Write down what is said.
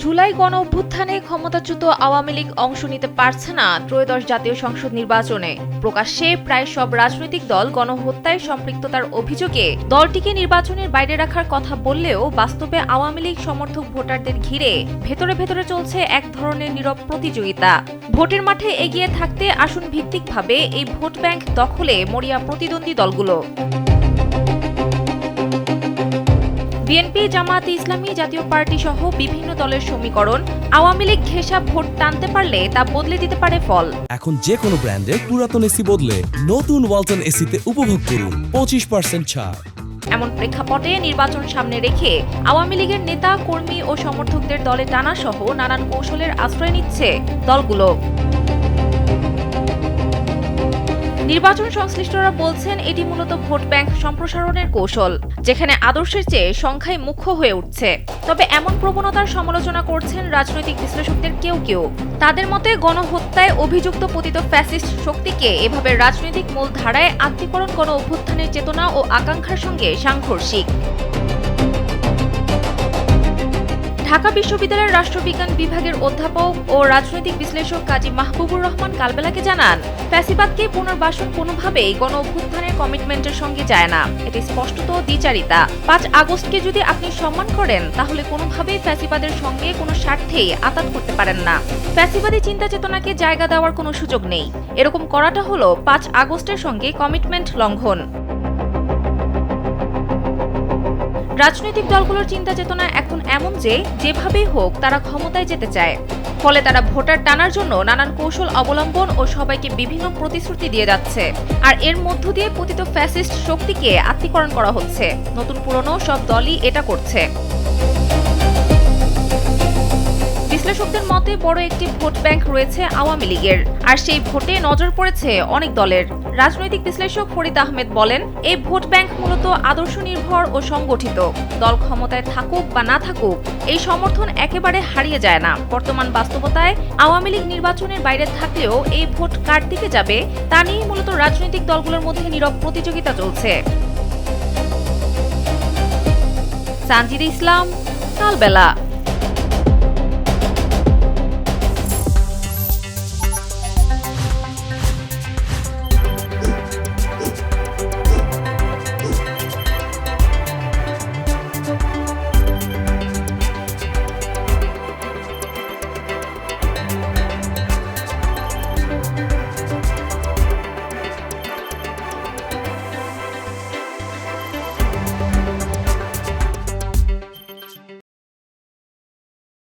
জুলাই গণঅভ্যুত্থানে ক্ষমতাচ্যুত আওয়ামী লীগ অংশ নিতে পারছে না ত্রয়োদশ জাতীয় সংসদ নির্বাচনে। প্রকাশ্যে প্রায় সব রাজনৈতিক দল গণহত্যায় সম্পৃক্ততার অভিযোগে দলটিকে নির্বাচনের বাইরে রাখার কথা বললেও বাস্তবে আওয়ামী লীগ সমর্থক ভোটারদের ঘিরে ভেতরে ভেতরে চলছে এক ধরনের নীরব প্রতিযোগিতা। ভোটের মাঠে এগিয়ে থাকতে আসন ভিত্তিকভাবে এই ভোট ব্যাংক দখলে মরিয়া প্রতিদ্বন্দ্বী দলগুলো। বিএনপি, জামায়াতে ইসলামী, জাতীয় পার্টি সহ বিভিন্ন দলের সমীকরণ আওয়ামী লীগ ঘেঁষা ভোট টানতে পারলে তা বদলে দিতে পারে ফল। এখন যে কোনো ব্র্যান্ডের পুরাতন এসি বদলে নতুন ওয়ালটন এসিতে উপভোগ করুন 25% ছাড়। এমন প্রেক্ষাপটে নির্বাচন সামনে রেখে আওয়ামী লীগের নেতা, কর্মী ও সমর্থকদের দলে টানা সহ নানান কৌশলের আশ্রয় নিচ্ছে দলগুলো। নির্বাচন সংশ্লিষ্টরা বলছেন এটি মূলত ভোট ব্যাংক সম্প্রসারণের কৌশল, যেখানে আদর্শের চেয়ে সংখ্যাই মুখ্য হয়ে উঠছে। তবে এমন প্রবণতার সমালোচনা করছেন রাজনৈতিক বিশ্লেষকদের কেউ কেউ। তাদের মতে গণহত্যায় অভিযুক্ত পতিত ফ্যাসিস্ট শক্তিকে এভাবে রাজনৈতিক মূলধারায় আত্মীকরণ গণ-অভ্যুত্থানের চেতনা ও আকাঙ্ক্ষার সঙ্গে সাংঘর্ষিক। ঢাকা বিশ্ববিদ্যালয়ের রাষ্ট্রবিজ্ঞান বিভাগের অধ্যাপক ও রাজনৈতিক বিশ্লেষক কাজী মাহবুবুর রহমান কালবেলাকে জানান, ফ্যাসিবাদকে পুনর্বাসন কোনোভাবেই গণ-অভ্যুত্থানের কমিটমেন্টের সঙ্গে যায় না। এটি স্পষ্টত দ্বিচারিতা। 5 আগস্টকে যদি আপনি সম্মান করেন তাহলে কোনোভাবেই ফ্যাসিবাদের সঙ্গে কোনো স্বার্থেই আঘাত করতে পারেন না। ফ্যাসিবাদী চিন্তা চেতনাকে জায়গা দেওয়ার কোনো সুযোগ নেই। এরকম করাটা হলো 5 আগস্টের সঙ্গে কমিটমেন্ট লঙ্ঘন। রাজনৈতিক দলগুলোর চিন্তা চেতনা এখন এমন যে যেভাবেই হোক তারা ক্ষমতায় যেতে চায়। ফলে তারা ভোটার টানার জন্য নানান কৌশল অবলম্বন ও সবাইকে বিভিন্ন প্রতিশ্রুতি দিয়ে যাচ্ছে। আর এর মধ্য দিয়ে পতিত ফ্যাসিস্ট শক্তিকে আত্মীকরণ করা হচ্ছে। নতুন পুরনো সব দলই এটা করছে। বিশ্লেষকদের মতে বড় একটি ভোট ব্যাংক রয়েছে আওয়ামী লীগের, আর সেই ভোটে নজর পড়েছে অনেক দলের। রাজনৈতিক বিশ্লেষক ফরিদ আহমেদ বলেন, এই ভোট ব্যাংক মূলত আদর্শ নির্ভর ও সংগঠিত। দল ক্ষমতায় থাকুক বা না থাকুক, এই সমর্থন একেবারে হারিয়ে যায় না। বর্তমান বাস্তবতায় আওয়ামী লীগ নির্বাচনের বাইরে থাকলেও এই ভোট কার দিকে যাবে তা নিয়ে মূলত রাজনৈতিক দলগুলোর মধ্যে নীরব প্রতিযোগিতা চলছে। সানজিদা ইসলাম, কালবেলা।